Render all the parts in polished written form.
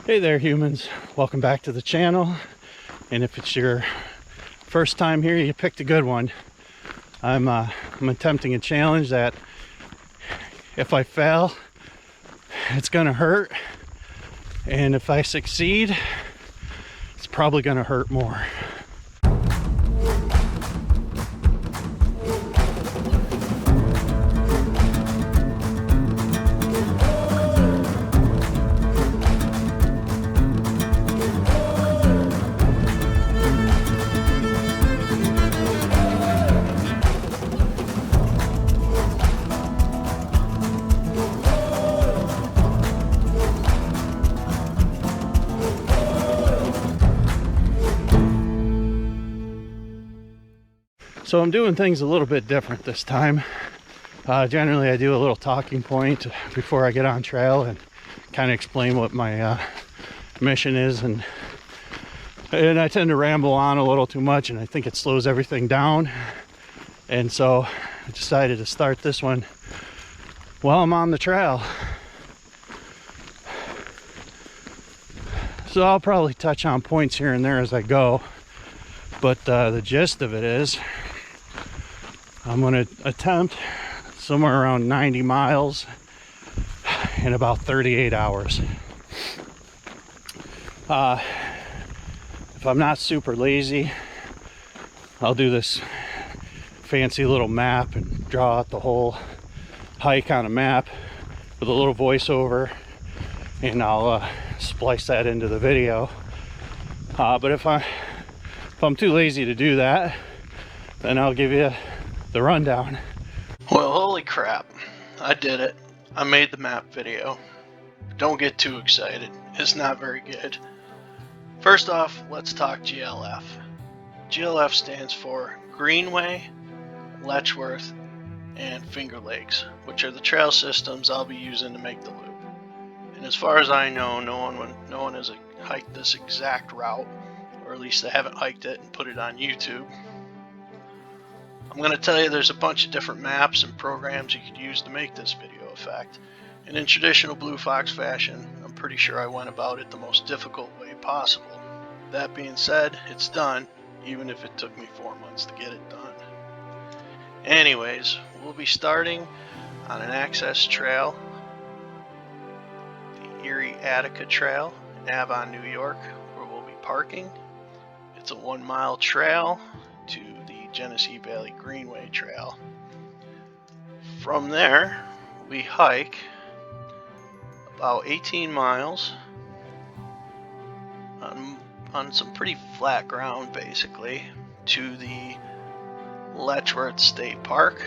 Hey there humans, welcome back to the channel, and if it's your first time here, you picked a good one. I'm attempting a challenge that if I fail, it's gonna hurt, and if I succeed, it's probably gonna hurt more. So I'm doing things a little bit different this time. Generally I do a little talking point before I get on trail and kind of explain what my mission is, and I tend to ramble on a little too much, and I think it slows everything down. And so I decided to start this one while I'm on the trail. So I'll probably touch on points here and there as I go, but the gist of it is I'm going to attempt somewhere around 90 miles in about 38 hours. If I'm not super lazy, I'll do this fancy little map and draw out the whole hike on a map with a little voiceover, and I'll splice that into the video. But if I'm too lazy to do that, then I'll give you the rundown. Well, holy crap, I did it. I made the map video. Don't get too excited, it's not very good. First off, let's talk GLF. GLF stands for Greenway, Letchworth, and Finger Lakes, which are the trail systems I'll be using to make the loop. And as far as I know, no one has hiked this exact route, or at least they haven't hiked it and put it on YouTube. I'm going to tell you there's a bunch of different maps and programs you could use to make this video effect. And in traditional Blue Fox fashion, I'm pretty sure I went about it the most difficult way possible. That being said, it's done, even if it took me 4 months to get it done. Anyways, we'll be starting on an access trail, the Erie Attica Trail in Avon, New York, where we'll be parking. It's a 1 mile trail to the Genesee Valley Greenway Trail. From there, we hike about 18 miles on some pretty flat ground, basically, to the Letchworth State Park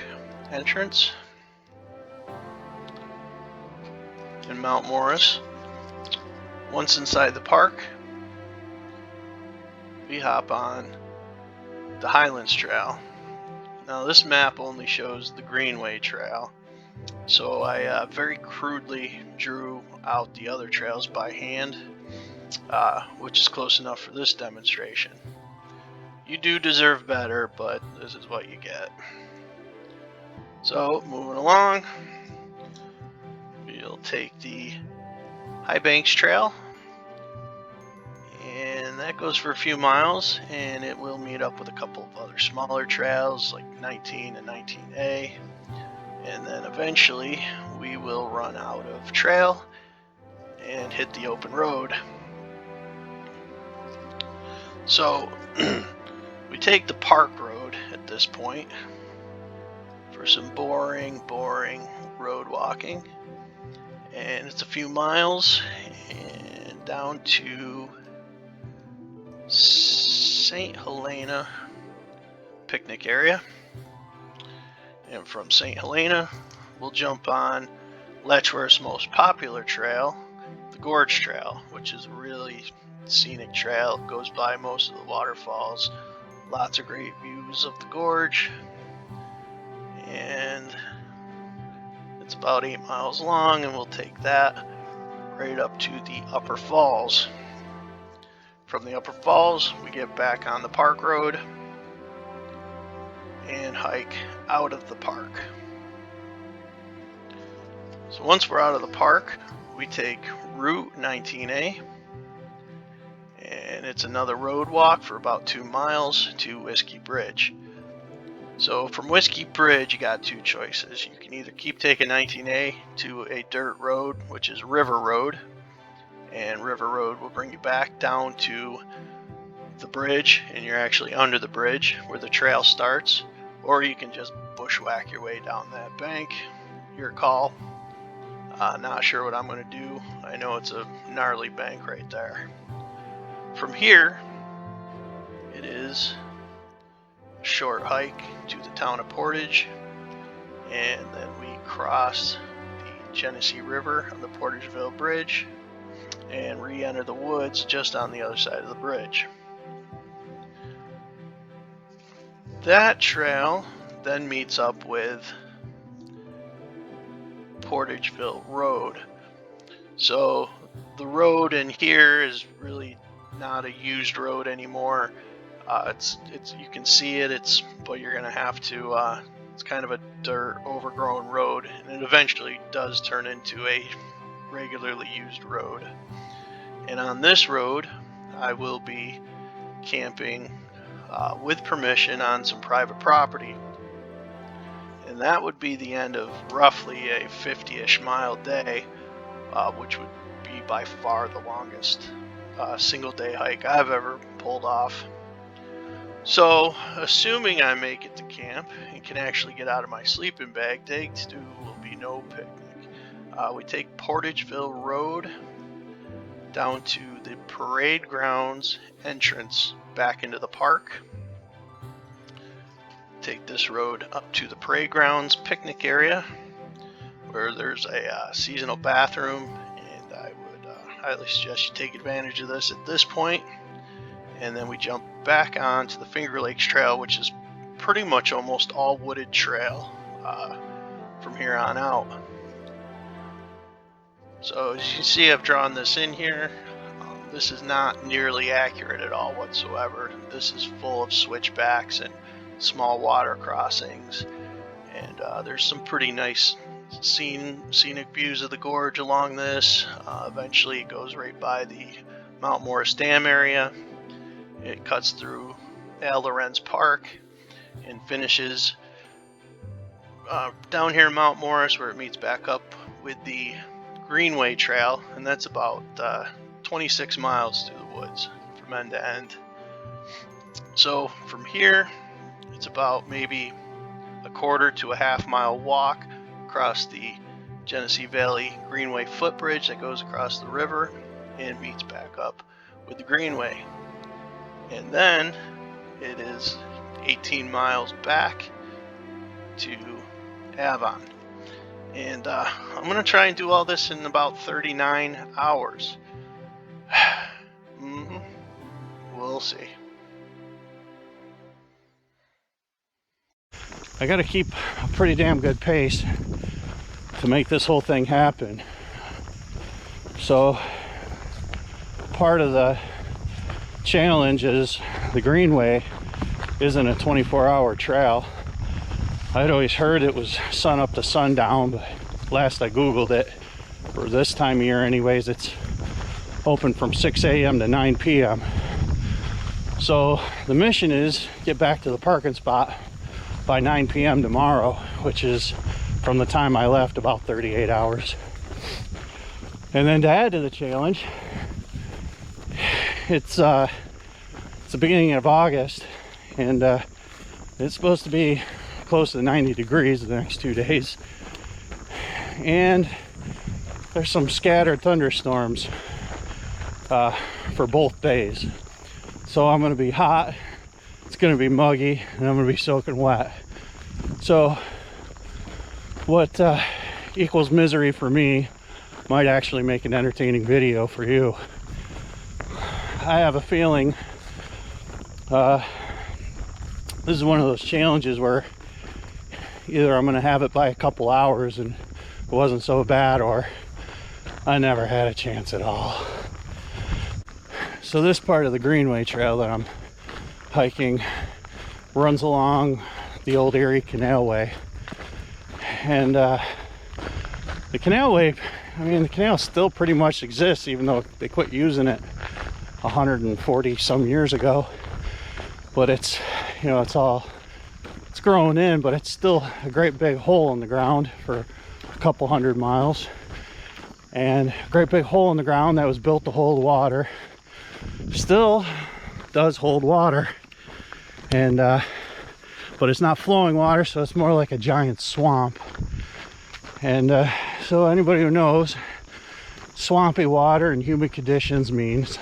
entrance in Mount Morris. Once inside the park, we hop on the Highlands Trail. Now this map only shows the Greenway Trail, so I very crudely drew out the other trails by hand, which is close enough for this demonstration. You do deserve better, but this is what you get. So moving along, we'll take the High Banks Trail, and that goes for a few miles, and it will meet up with a couple of other smaller trails like 19 and 19A, and then eventually we will run out of trail and hit the open road. So we take the park road at this point for some boring road walking, and it's a few miles and down to St. Helena picnic area, and from St. Helena we'll jump on Letchworth's most popular trail, the Gorge Trail, which is a really scenic trail. It goes by most of the waterfalls, lots of great views of the gorge, and it's about 8 miles long, and we'll take that right up to the Upper Falls. From the Upper Falls, we get back on the park road and hike out of the park. So once we're out of the park, we take Route 19A and it's another road walk for about 2 miles to Whiskey Bridge. So from Whiskey Bridge, you got two choices. You can either keep taking 19A to a dirt road, which is River Road, and River Road will bring you back down to the bridge, and you're actually under the bridge where the trail starts, or you can just bushwhack your way down that bank. Your call. Not sure what I'm going to do. I know it's a gnarly bank right there. From here, it is a short hike to the town of Portage, and then we cross the Genesee River on the Portageville Bridge and re-enter the woods just on the other side of the bridge. That trail then meets up with Portageville Road. So the road in here is really not a used road anymore. It's you can see it. But you're gonna have to. It's kind of a dirt, overgrown road, and it eventually does turn into a regularly used road. And on this road, I will be camping with permission on some private property. And that would be the end of roughly a 50-ish mile day, which would be by far the longest single day hike I've ever pulled off. So, assuming I make it to camp and can actually get out of my sleeping bag, day 2 will be no picnic. We take Portageville Road down to the parade grounds entrance back into the park. Take this road up to the parade grounds picnic area where there's a seasonal bathroom, and I would highly suggest you take advantage of this at this point. And then we jump back onto the Finger Lakes Trail, which is pretty much almost all wooded trail from here on out. So as you can see, I've drawn this in here. This is not nearly accurate at all whatsoever. This is full of switchbacks and small water crossings, and there's some pretty nice scenic views of the gorge along this. Eventually it goes right by the Mount Morris Dam area. It cuts through Al Lorenz Park and finishes down here in Mount Morris, where it meets back up with the Greenway Trail, and that's about 26 miles through the woods from end to end. So from here, it's about maybe a quarter to a half mile walk across the Genesee Valley Greenway footbridge that goes across the river and meets back up with the Greenway. And then it is 18 miles back to Avon. And I'm going to try and do all this in about 39 hours. We'll see. I got to keep a pretty damn good pace to make this whole thing happen. So part of the challenge is the Greenway isn't a 24-hour trail. I'd always heard it was sun up to sundown, but last I googled it, for this time of year anyways, it's open from 6 a.m. to 9 p.m. So the mission is get back to the parking spot by 9 p.m. tomorrow, which is from the time I left about 38 hours. And then to add to the challenge, it's the beginning of August, and it's supposed to be close to 90 degrees the next 2 days, and there's some scattered thunderstorms for both days. So I'm going to be hot, it's going to be muggy, and I'm going to be soaking wet. So what equals misery for me might actually make an entertaining video for you. I have a feeling this is one of those challenges where either I'm going to have it by a couple hours and it wasn't so bad, or I never had a chance at all. So this part of the Greenway Trail that I'm hiking runs along the old Erie Canalway, and the canalway, I mean, the canal still pretty much exists, even though they quit using it 140 some years ago, but it's, you know, it's grown in, but it's still a great big hole in the ground for a couple 100 miles, and a great big hole in the ground that was built to hold water. Still does hold water, and but it's not flowing water, so it's more like a giant swamp. And so anybody who knows, swampy water and humid conditions means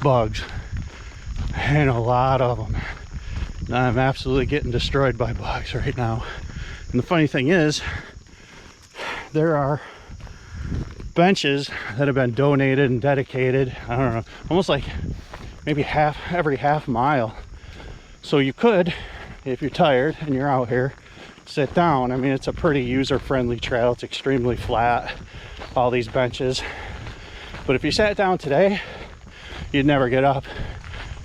bugs, and a lot of them. I'm absolutely getting destroyed by bugs right now. And the funny thing is, there are benches that have been donated and dedicated, I don't know, almost like maybe every half mile. So you could, if you're tired and you're out here, sit down. I mean, it's a pretty user-friendly trail. It's extremely flat, all these benches. But if you sat down today, you'd never get up,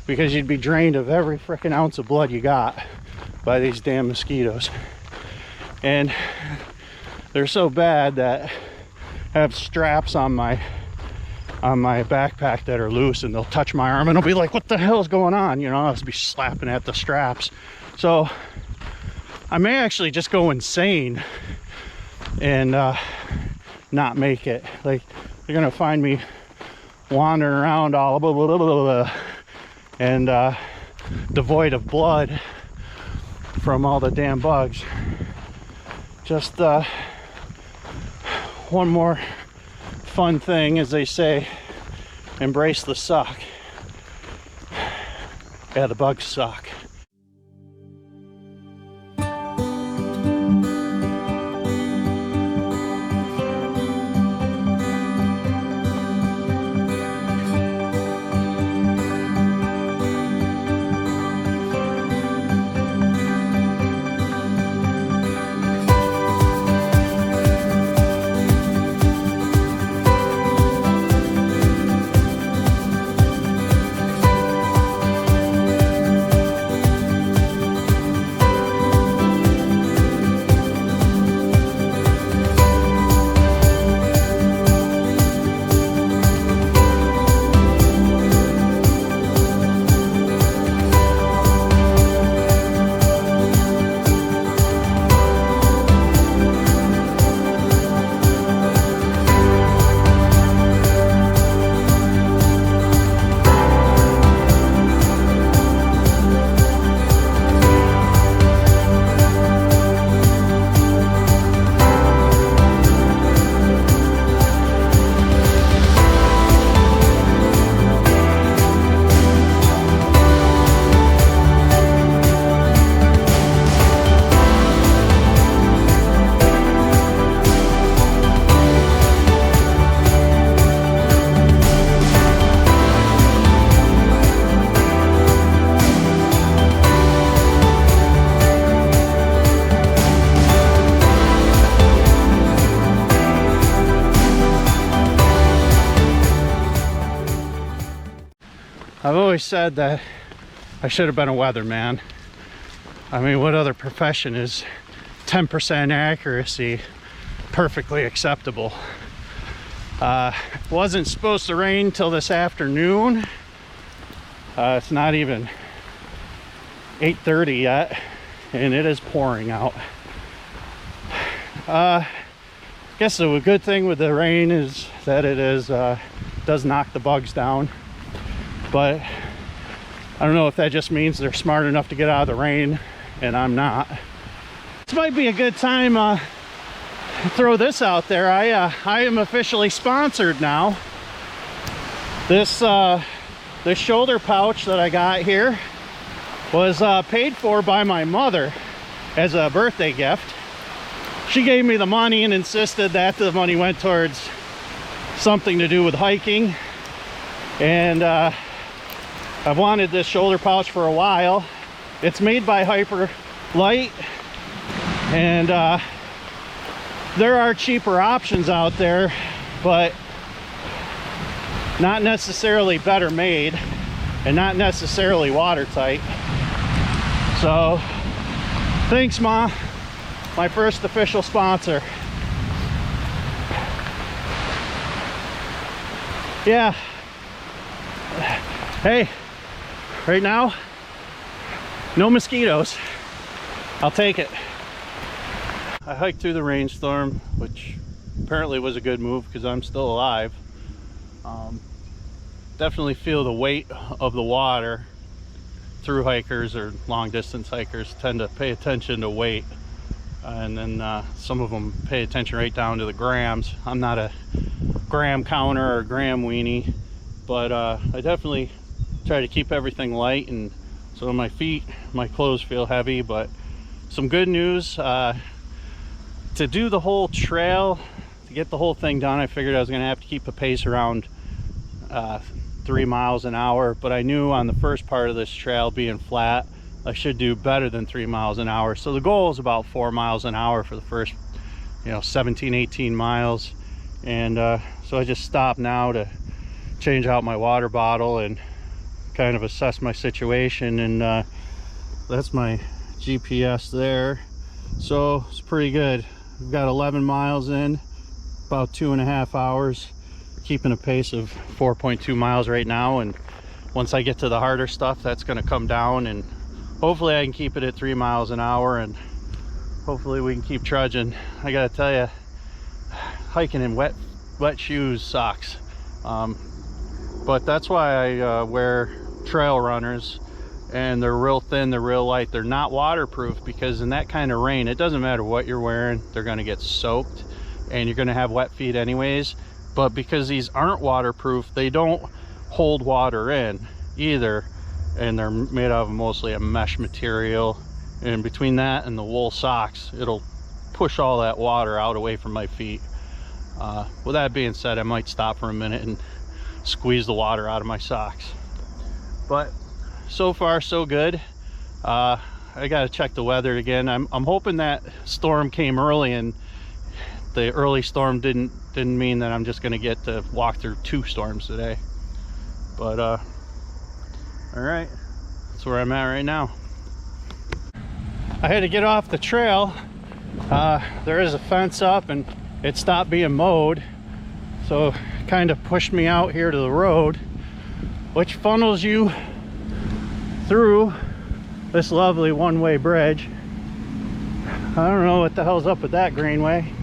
because you'd be drained of every freaking ounce of blood you got by these damn mosquitoes. And they're so bad that I have straps on my backpack that are loose, and they'll touch my arm and I'll be like, what the hell is going on? You know, I'll just be slapping at the straps. So I may actually just go insane and not make it. Like, they're gonna find me wandering around all blah, blah, blah, blah, blah, and devoid of blood from all the damn bugs. Just one more fun thing, as they say, embrace the suck. Yeah, the bugs suck. I've always said that I should have been a weatherman. I mean, what other profession is 10% accuracy perfectly acceptable? Wasn't supposed to rain till this afternoon. It's not even 8:30 yet, and it is pouring out. Guess the good thing with the rain is that it does knock the bugs down. But I don't know if that just means they're smart enough to get out of the rain and I'm not. This might be a good time to throw this out there. I am officially sponsored now. This shoulder pouch that I got here was paid for by my mother as a birthday gift. She gave me the money and insisted that the money went towards something to do with hiking. And I've wanted this shoulder pouch for a while. It's made by Hyper Light, and there are cheaper options out there, but not necessarily better made and not necessarily watertight. So thanks, Ma, my first official sponsor. Yeah, Hey, right now, no mosquitoes. I'll take it. I hiked through the rainstorm, which apparently was a good move because I'm still alive. Definitely feel the weight of the water. Through hikers or long distance hikers tend to pay attention to weight, and then some of them pay attention right down to the grams. I'm not a gram counter or gram weenie, but I definitely try to keep everything light, and so my feet, my clothes feel heavy. But some good news, to do the whole trail, to get the whole thing done, I figured I was going to have to keep a pace around 3 miles an hour, but I knew on the first part of this trail being flat, I should do better than 3 miles an hour. So the goal is about 4 miles an hour for the first, 17, 18 miles. And so I just stopped now to change out my water bottle and kind of assess my situation. And that's my GPS there. So it's pretty good. We've got 11 miles in, about 2.5 hours. Keeping a pace of 4.2 miles right now, and once I get to the harder stuff, that's going to come down, and hopefully I can keep it at 3 miles an hour, and hopefully we can keep trudging. I gotta tell you, hiking in wet shoes sucks, but that's why I wear trail runners, and they're real thin, they're real light, they're not waterproof, because in that kind of rain, it doesn't matter what you're wearing, they're going to get soaked, and you're going to have wet feet anyways. But because these aren't waterproof, they don't hold water in either, and they're made out of mostly a mesh material, and between that and the wool socks, it'll push all that water out away from my feet. With that being said, I might stop for a minute and squeeze the water out of my socks, but so far so good. I gotta check the weather again. I'm hoping that storm came early, and the early storm didn't mean that I'm just going to get to walk through 2 storms today. But all right, that's where I'm at right now. I had to get off the trail. There is a fence up, and it stopped being mowed, so it kind of pushed me out here to the road, which funnels you through this lovely one-way bridge. I don't know what the hell's up with that Greenway.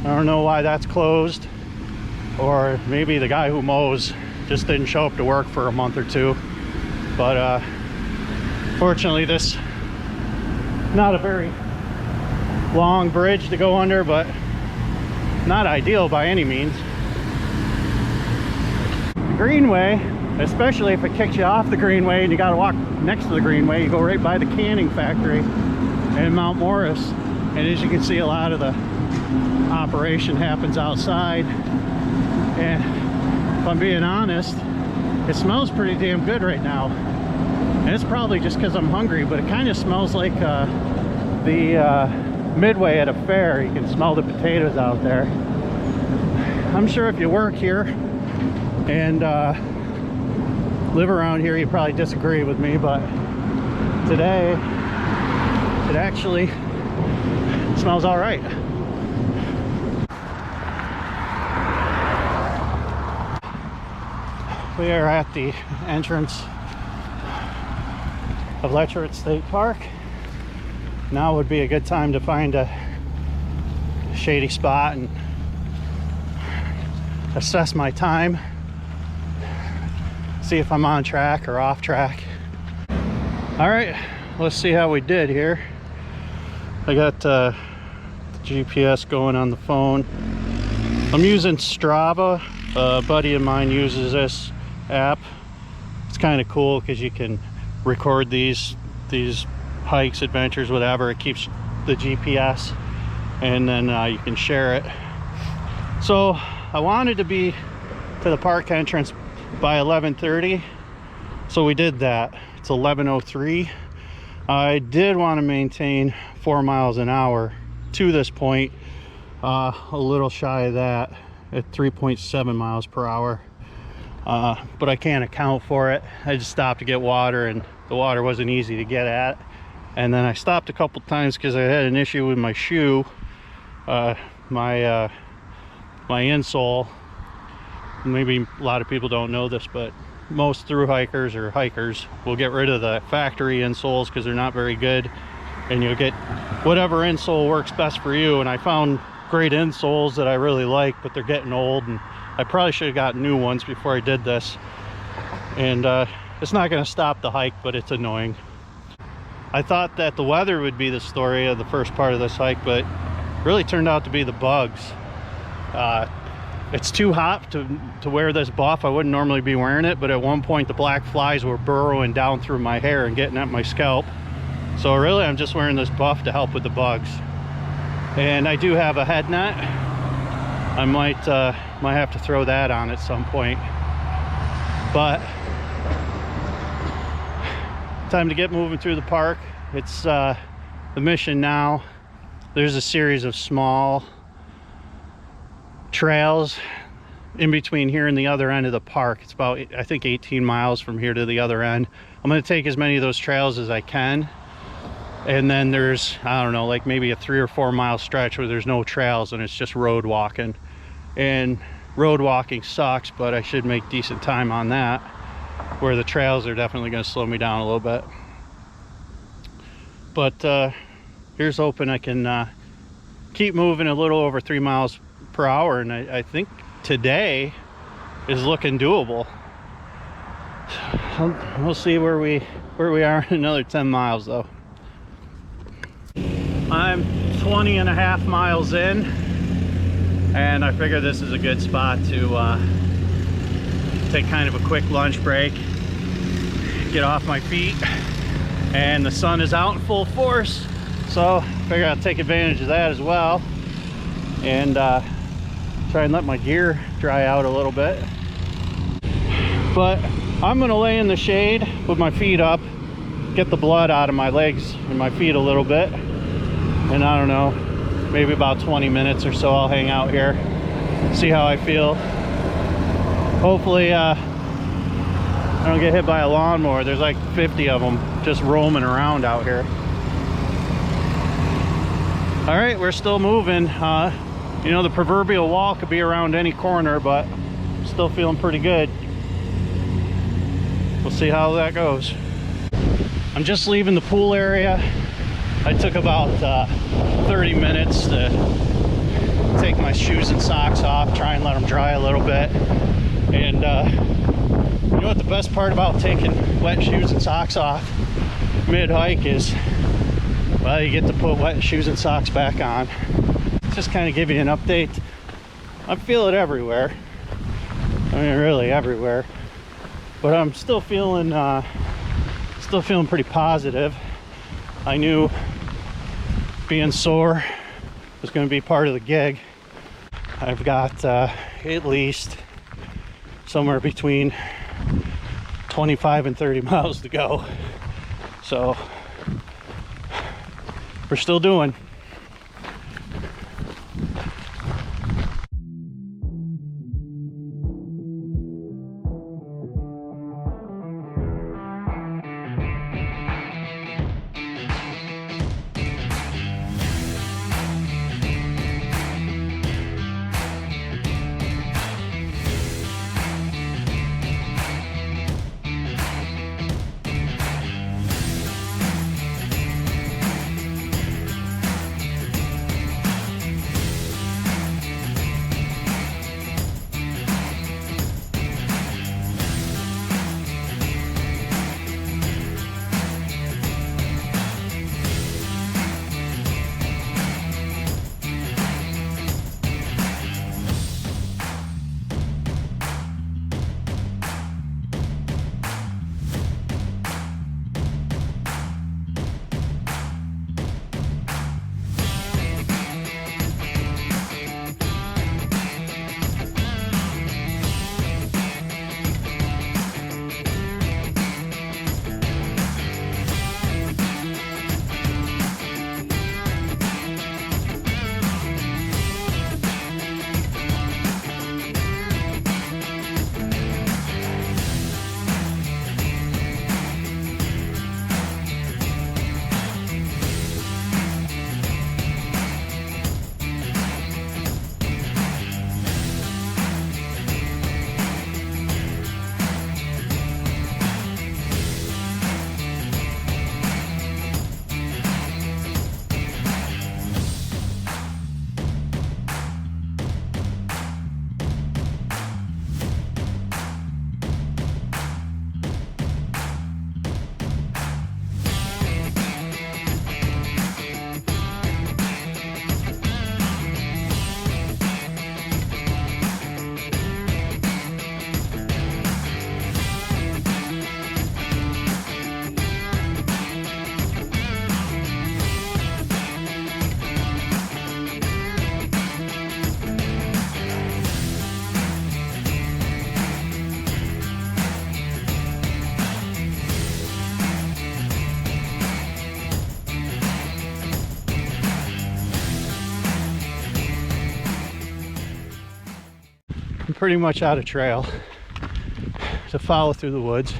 I don't know why that's closed, or maybe the guy who mows just didn't show up to work for a month or 2. But fortunately, this not a very long bridge to go under, but not ideal by any means. The Greenway, especially if it kicks you off the Greenway and you got to walk next to the Greenway, you go right by the canning factory in Mount Morris, and as you can see, a lot of the operation happens outside, and if I'm being honest, it smells pretty damn good right now, and it's probably just because I'm hungry, but it kind of smells like the Midway at a fair. You can smell the potatoes out there. I'm sure if you work here and live around here, you probably disagree with me, but today it actually smells all right. We are at the entrance of Letchworth State Park. Now would be a good time to find a shady spot and assess my time, see if I'm on track or off track. All right, let's see how we did here. I got the GPS going on the phone. I'm using Strava. A buddy of mine uses this app. It's kind of cool because you can record these hikes, adventures, whatever. It keeps the GPS, and then you can share it. So I wanted to be to the park entrance by 11:30, so we did that. It's 11:03. I did want to maintain 4 miles an hour to this point, a little shy of that at 3.7 miles per hour, but I can't account for it. I just stopped to get water, and the water wasn't easy to get at, and then I stopped a couple times because I had an issue with my shoe. My insole, maybe a lot of people don't know this, but most through hikers or hikers will get rid of the factory insoles because they're not very good, and you'll get whatever insole works best for you. And I found great insoles that I really like, but they're getting old, and I probably should have gotten new ones before I did this. And it's not going to stop the hike, but it's annoying. I thought that the weather would be the story of the first part of this hike, but it really turned out to be the bugs. It's too hot to wear this buff. I wouldn't normally be wearing it, but at one point the black flies were burrowing down through my hair and getting at my scalp. So really I'm just wearing this buff to help with the bugs. And I do have a head net. I might have to throw that on at some point. But time to get moving through the park. It's the mission now. There's a series of small trails in between here and the other end of the park. It's about, I think, 18 miles from here to the other end. I'm going to take as many of those trails as I can. And then there's, I don't know, like maybe a 3 or 4 mile stretch where there's no trails and it's just road walking. And road walking sucks, but I should make decent time on that. Where the trails are definitely going to slow me down a little bit. But here's hoping I can keep moving a little over 3 miles per hour, and I think today is looking doable. We'll see where we are in another 10 miles though. I'm 20 and a half miles in, and I figure this is a good spot to take kind of a quick lunch break, get off my feet, and the sun is out in full force, so I figure I'll take advantage of that as well, and try and let my gear dry out a little bit. But I'm gonna lay in the shade with my feet up, get the blood out of my legs and my feet a little bit, and I don't know, maybe about 20 minutes or so I'll hang out here, see how I feel. Hopefully I don't get hit by a lawnmower. There's like 50 of them just roaming around out here. All right, we're still moving. You know, the proverbial wall could be around any corner, but I'm still feeling pretty good. We'll see how that goes. I'm just leaving the pool area. I took about 30 minutes to take my shoes and socks off, try and let them dry a little bit. And you know what the best part about taking wet shoes and socks off mid-hike is? Well, you get to put wet shoes and socks back on. Just kind of give you an update. I feel it everywhere. I mean, really everywhere. But I'm still feeling pretty positive. I knew being sore was going to be part of the gig. I've got at least somewhere between 25 and 30 miles to go. So we're still doing. pretty much out of trail to follow through the woods.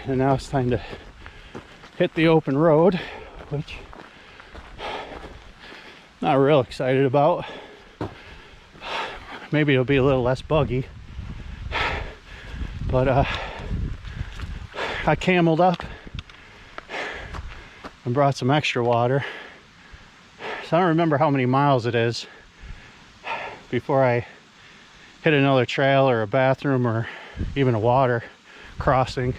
And now it's time to hit the open road, which I'm not real excited about. Maybe it'll be a little less buggy. But I cameled up and brought some extra water. So I don't remember how many miles it is before I hit another trail or a bathroom or even a water crossing.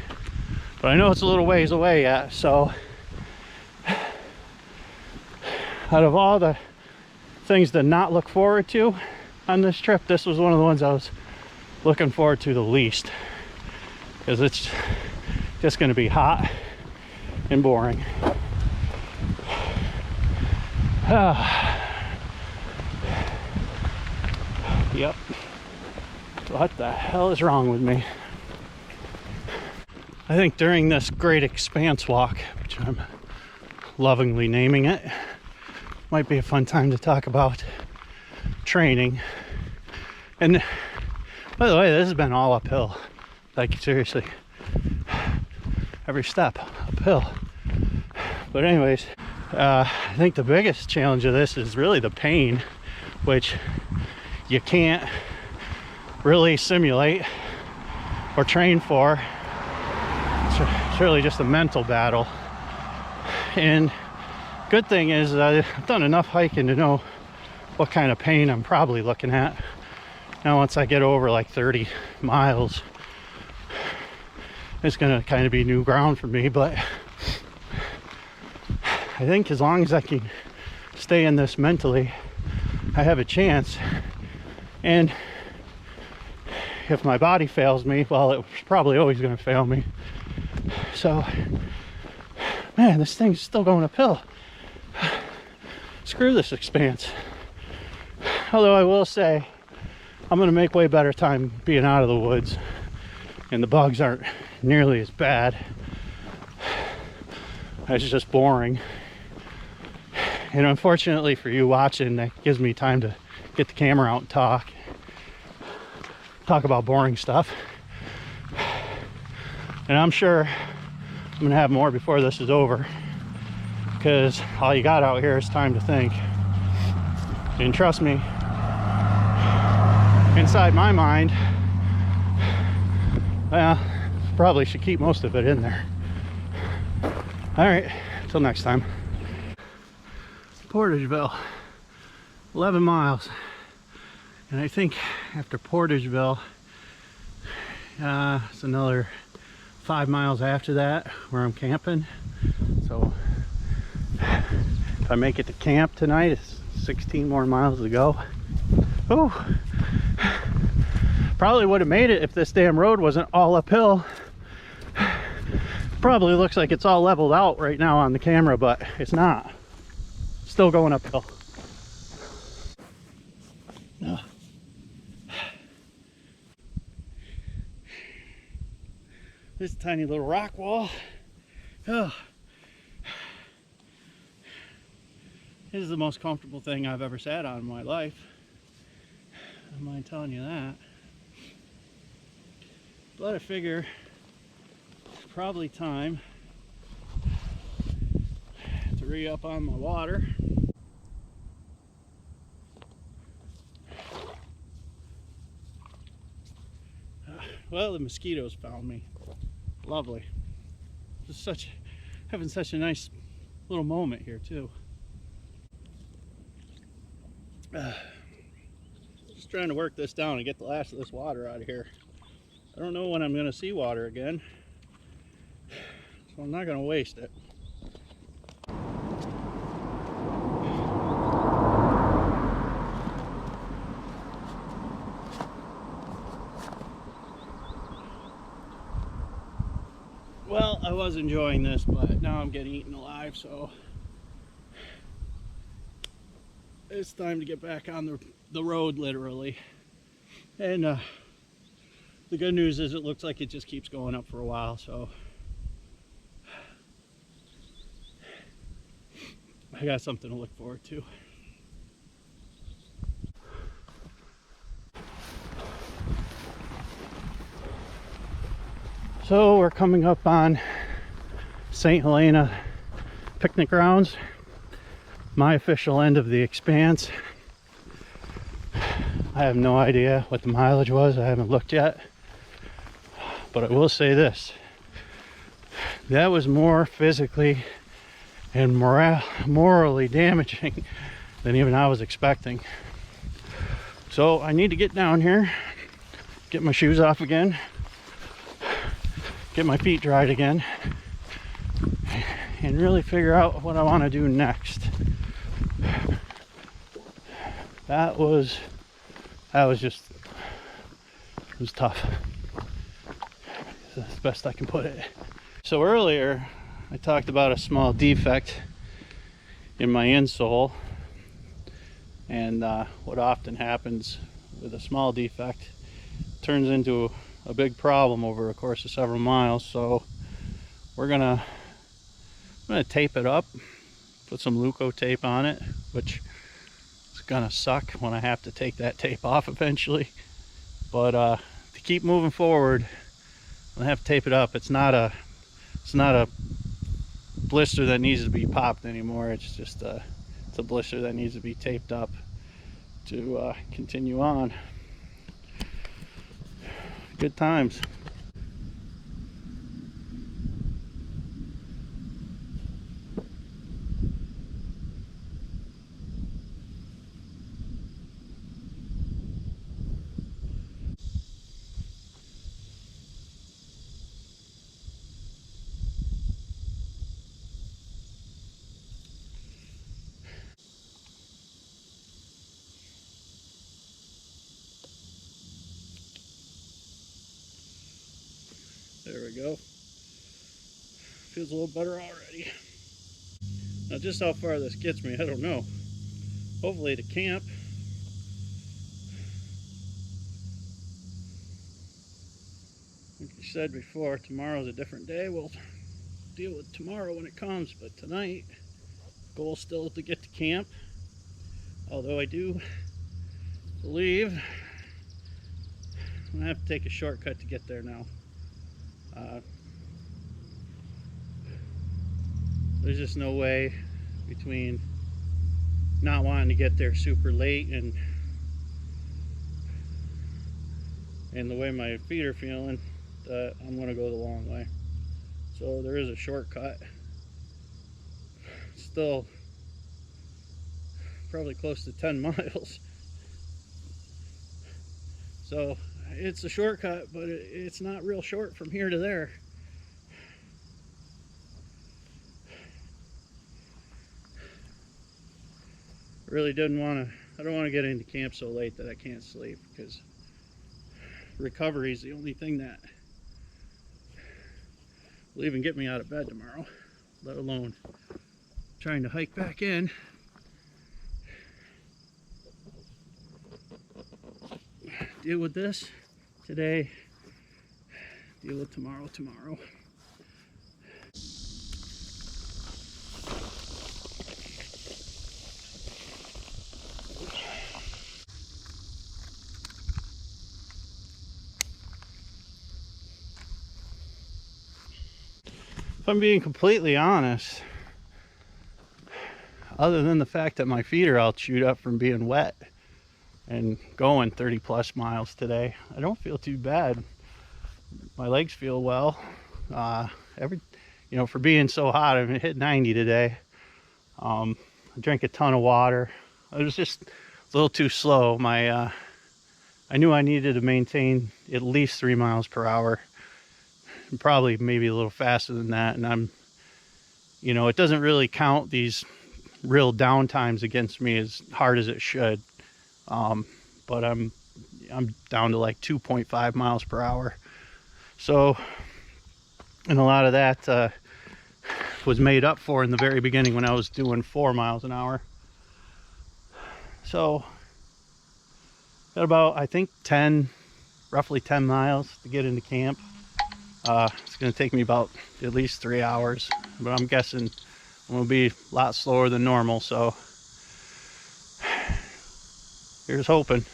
But I know it's a little ways away yet, so out of all the things to not look forward to on this trip, this was one of the ones I was looking forward to the least, because it's just going to be hot and boring. Yep. What the hell is wrong with me? I think during this Great Expanse walk, which I'm lovingly naming it, might be a fun time to talk about training. And by the way, this has been all uphill. Like, seriously, every step uphill. But anyways, I think the biggest challenge of this is really the pain, which you can't really simulate or train for. It's really just a mental battle. And good thing is I've done enough hiking to know what kind of pain I'm probably looking at. Now once I get over like 30 miles, it's gonna kind of be new ground for me, but I think as long as I can stay in this mentally, I have a chance. And if my body fails me, well, it's probably always going to fail me. So, man, this thing's still going uphill. Screw this Expanse. Although I will say, I'm going to make way better time being out of the woods, and the bugs aren't nearly as bad. It's just boring. And unfortunately for you watching, that gives me time to get the camera out and talk about boring stuff. And I'm sure I'm gonna have more before this is over, because all you got out here is time to think. And trust me, inside my mind, well, probably should keep most of it in there. All right, until next time. Portageville, 11 miles. And I think after Portageville, it's another 5 miles after that where I'm camping. So if I make it to camp tonight, it's 16 more miles to go. Oh, probably would have made it if this damn road wasn't all uphill. Probably looks like it's all leveled out right now on the camera, but it's not. Still going uphill. Oh. This tiny little rock wall. Oh. This is the most comfortable thing I've ever sat on in my life. I don't mind telling you that. But I figure it's probably time to re-up on my water. Well, the mosquitoes found me. Lovely. Just having such a nice little moment here too. Just trying to work this down and get the last of this water out of here. I don't know when I'm going to see water again, so I'm not going to waste it. Well, I was enjoying this, but now I'm getting eaten alive, so it's time to get back on the road, literally. And the good news is it looks like it just keeps going up for a while, so I got something to look forward to. So we're coming up on St. Helena picnic grounds, my official end of the expanse. I have no idea what the mileage was. I haven't looked yet, but I will say this: that was more physically and morally damaging than even I was expecting. So I need to get down here, get my shoes off again, get my feet dried again, and really figure out what I want to do next. That was just, it was tough. That's the best I can put it. So earlier I talked about a small defect in my insole, and what often happens with a small defect turns into a big problem over a course of several miles. So I'm gonna tape it up, put some Luco tape on it, which is gonna suck when I have to take that tape off eventually. But to keep moving forward, I have to tape it up. It's not a blister that needs to be popped anymore. It's just it's a blister that needs to be taped up to continue on. Good times. There we go. Feels a little better already. Now just how far this gets me, I don't know. Hopefully to camp. Like I said before, tomorrow's a different day. We'll deal with tomorrow when it comes, but tonight, goal still to get to camp. Although I do believe I'm gonna have to take a shortcut to get there now. There's just no way, between not wanting to get there super late and the way my feet are feeling, that I'm gonna go the long way. So there is a shortcut. Still probably close to 10 miles. So it's a shortcut, but it's not real short from here to there. I really I don't want to get into camp so late that I can't sleep, because recovery is the only thing that will even get me out of bed tomorrow, let alone trying to hike back in. Deal with this today, deal with tomorrow. If I'm being completely honest, other than the fact that my feet are all chewed up from being wet and going 30 plus miles today, I don't feel too bad. My legs feel well. For being so hot, I've hit 90 today. I drank a ton of water. I was just a little too slow. I knew I needed to maintain at least 3 miles per hour. Probably maybe a little faster than that, and it doesn't really count these real down times against me as hard as it should, but I'm down to like 2.5 miles per hour. So, and a lot of that was made up for in the very beginning when I was doing 4 miles an hour. So got about, I think, roughly 10 miles to get into camp. It's going to take me about at least 3 hours, but I'm guessing I'm going to be a lot slower than normal, so here's hoping.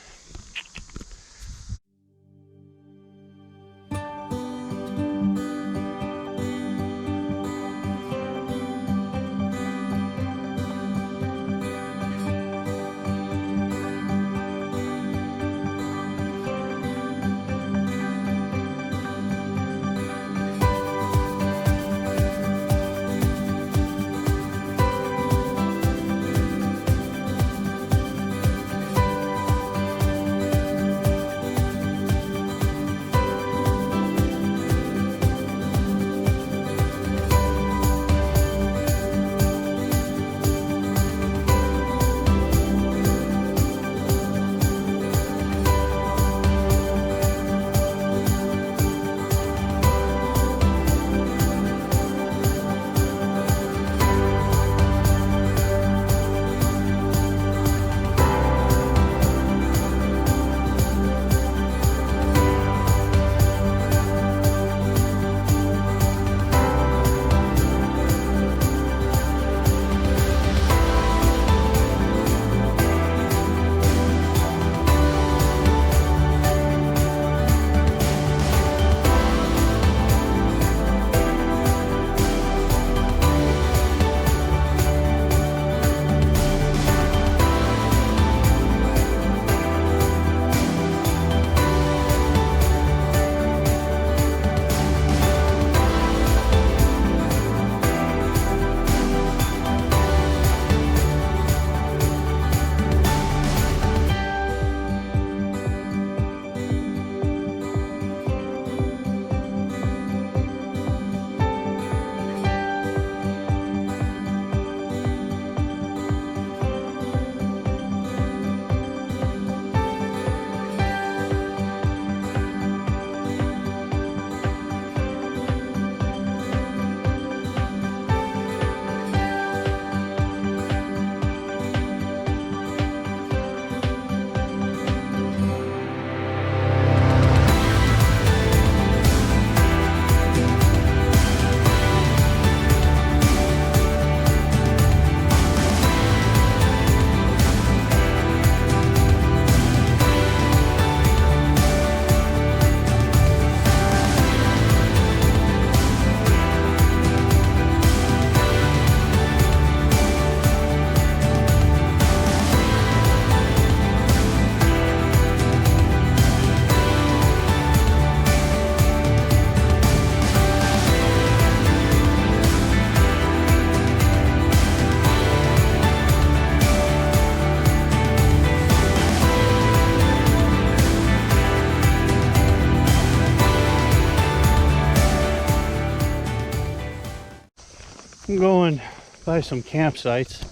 I'm going by some campsites,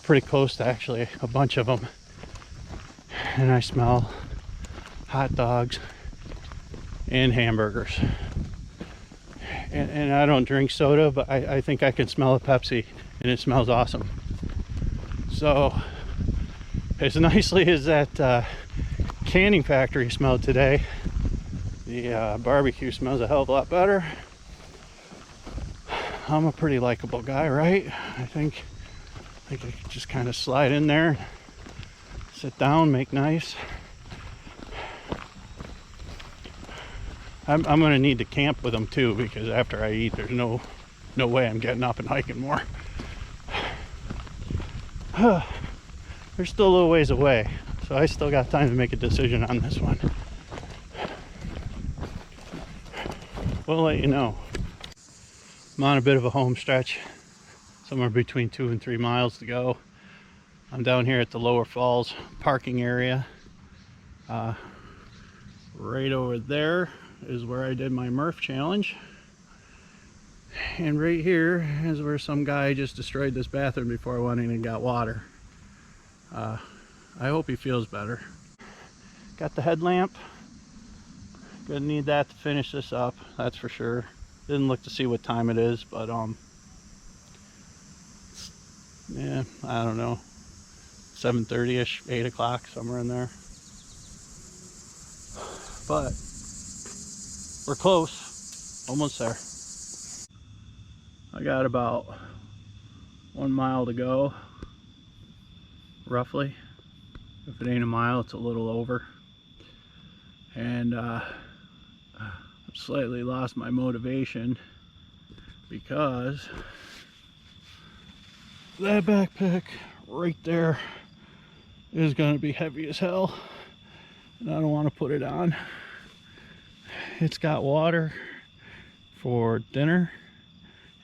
pretty close to actually a bunch of them, and I smell hot dogs and hamburgers. And I don't drink soda, but I think I can smell a Pepsi, and it smells awesome. So as nicely as that canning factory smelled today, the barbecue smells a hell of a lot better. I'm a pretty likable guy, right? I think I could just kind of slide in there, sit down, make nice. I'm gonna need to camp with them too, because after I eat, there's no way I'm getting up and hiking more. They're still a little ways away, so I still got time to make a decision on this one. We'll let you know. I'm on a bit of a home stretch, somewhere between 2 and 3 miles to go. I'm down here at the Lower Falls parking area. Right over there is where I did my Murph challenge, and right here is where some guy just destroyed this bathroom before I went in and got water. I hope he feels better. Got the headlamp. Gonna need that to finish this up, that's for sure. Didn't look to see what time it is, but yeah, I don't know, 7:30ish, 8 o'clock, somewhere in there. But we're close, almost there. I got about 1 mile to go, roughly. If it ain't a mile, it's a little over. And I've slightly lost my motivation because that backpack right there is going to be heavy as hell, and I don't want to put it on. It's got water for dinner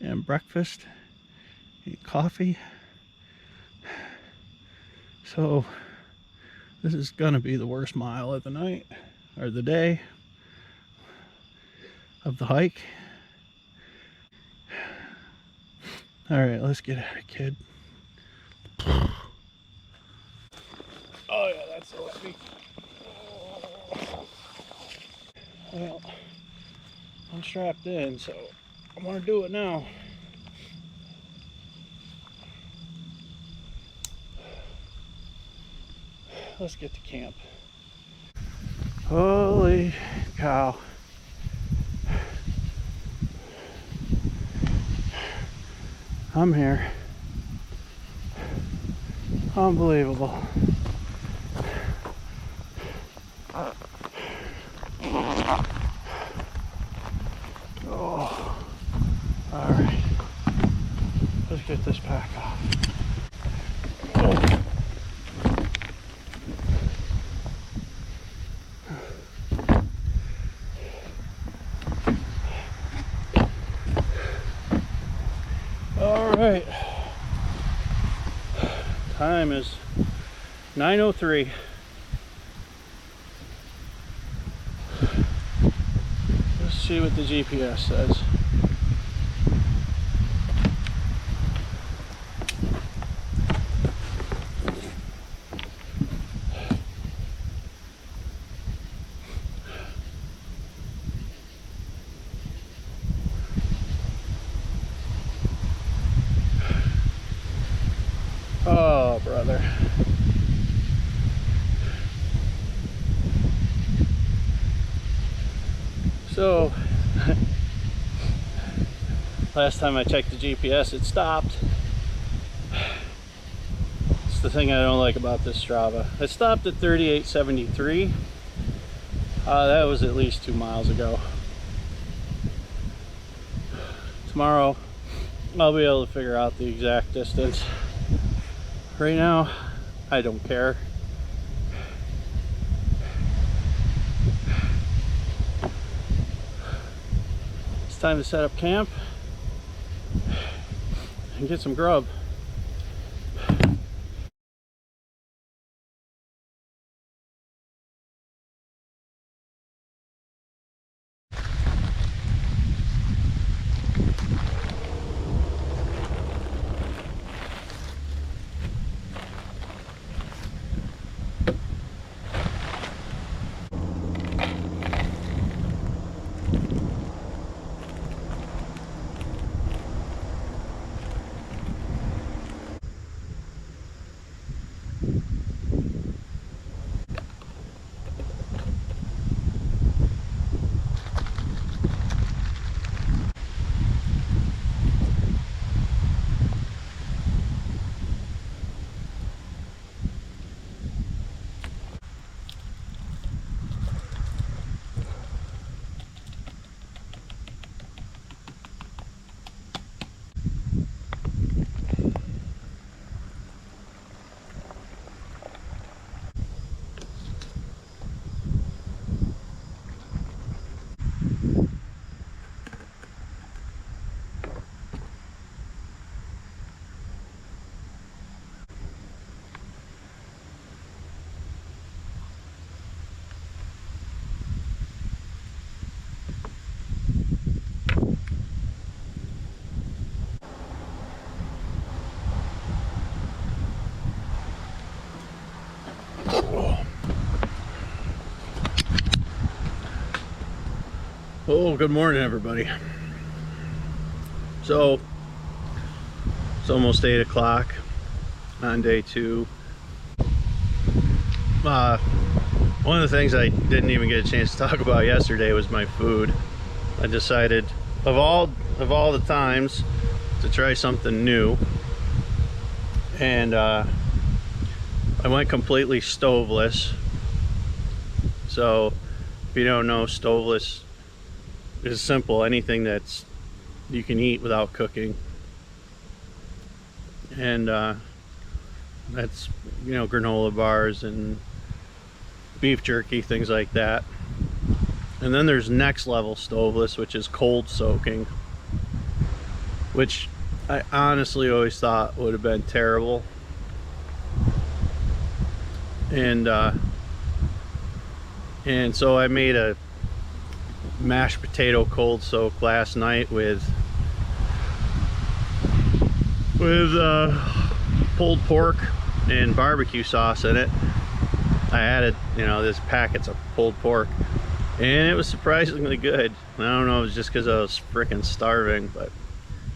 and breakfast and coffee, so this is going to be the worst mile of the night, or the day of the hike. All right, let's get at it, kid. Oh yeah, that's so heavy. Well, I'm strapped in, so I'm gonna do it now. Let's get to camp. Holy cow. I'm here. Unbelievable. Oh, all right. Let's get this pack off. Oh. All right. Time is 9:03. Let's see what the GPS says. Oh, brother. So, last time I checked the GPS, it stopped. It's the thing I don't like about this Strava. It stopped at 3873. That was at least 2 miles ago. Tomorrow, I'll be able to figure out the exact distance. Right now, I don't care. It's time to set up camp and get some grub. Oh, good morning, everybody. So, it's almost 8 o'clock on day 2. One of the things I didn't even get a chance to talk about yesterday was my food. I decided, of all the times, to try something new, and I went completely stoveless. So, if you don't know, stoveless is simple, anything that's you can eat without cooking, and that's, you know, granola bars and beef jerky, things like that. And then there's next level stoveless, which is cold soaking, which I honestly always thought would have been terrible. And so I made a mashed potato cold soak last night with pulled pork and barbecue sauce in it. I added, you know, this packets of pulled pork, and it was surprisingly good. I don't know, it was just because I was freaking starving. But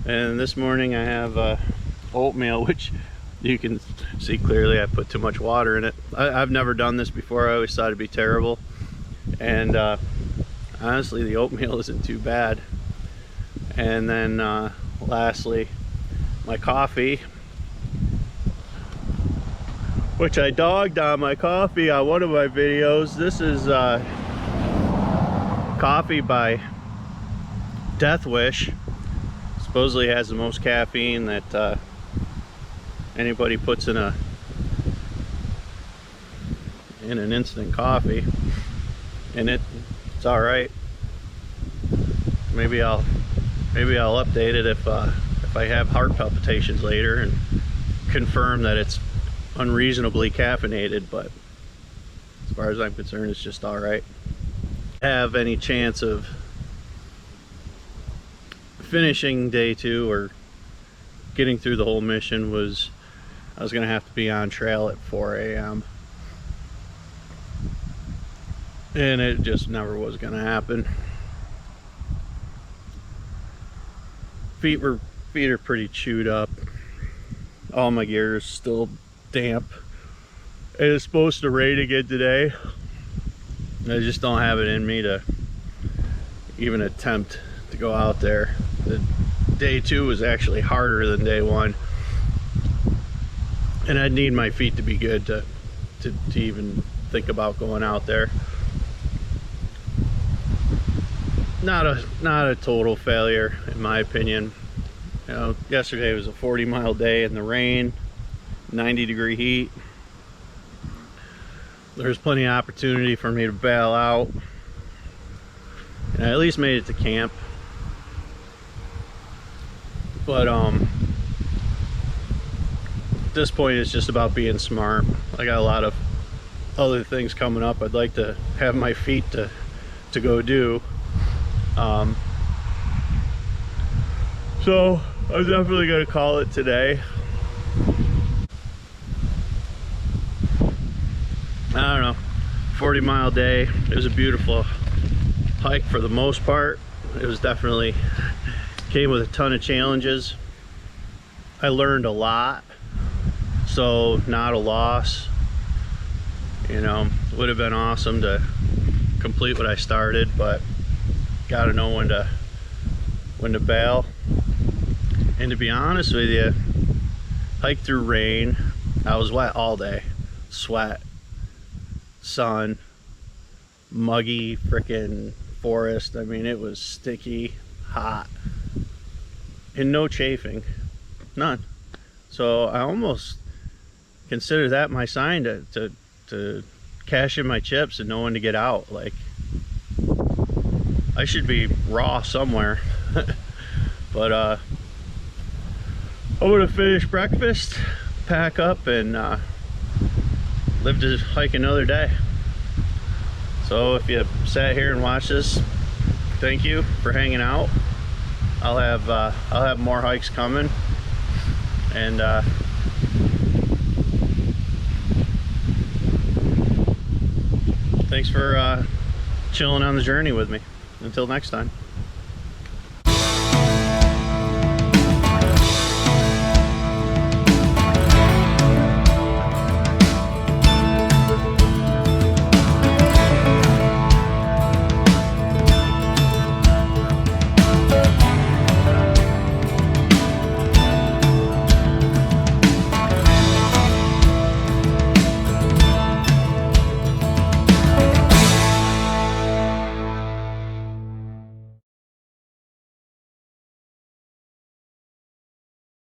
and this morning I have oatmeal, which you can see clearly I put too much water in it. I've never done this before. I always thought it'd be terrible, and honestly, the oatmeal isn't too bad. And then lastly, my coffee, which I dogged on my coffee on one of my videos. This is coffee by Death Wish. Supposedly has the most caffeine that anybody puts in an instant coffee, and it's all right. Maybe I'll update it if I have heart palpitations later and confirm that it's unreasonably caffeinated. But as far as I'm concerned, it's just all right. Have any chance of finishing day 2 or getting through the whole mission was I was gonna have to be on trail at 4 a.m. and it just never was gonna happen. Feet are pretty chewed up. All my gear is still damp. It is supposed to rain again today. I just don't have it in me to even attempt to go out there. The day 2 was actually harder than day 1, and I'd need my feet to be good to even think about going out there. Not a total failure in my opinion. You know, yesterday was a 40-mile day in the rain, 90-degree heat. There's plenty of opportunity for me to bail out, and I at least made it to camp. But at this point it's just about being smart. I got a lot of other things coming up I'd like to have my feet to go do. So I'm definitely gonna call it today. I don't know, 40-mile day. It was a beautiful hike for the most part. It was definitely came with a ton of challenges. I learned a lot, so not a loss. You know, it would have been awesome to complete what I started, but gotta know when to bail. And to be honest with you, hiked through rain. I was wet all day, sweat, sun, muggy freaking forest. I mean, it was sticky, hot, and no chafing, none. So I almost consider that my sign to cash in my chips and know when to get out. Like, I should be raw somewhere. But I'm gonna finish breakfast, pack up, and live to hike another day. So if you sat here and watched this, thank you for hanging out. I'll have more hikes coming, and thanks for chilling on the journey with me. until next time.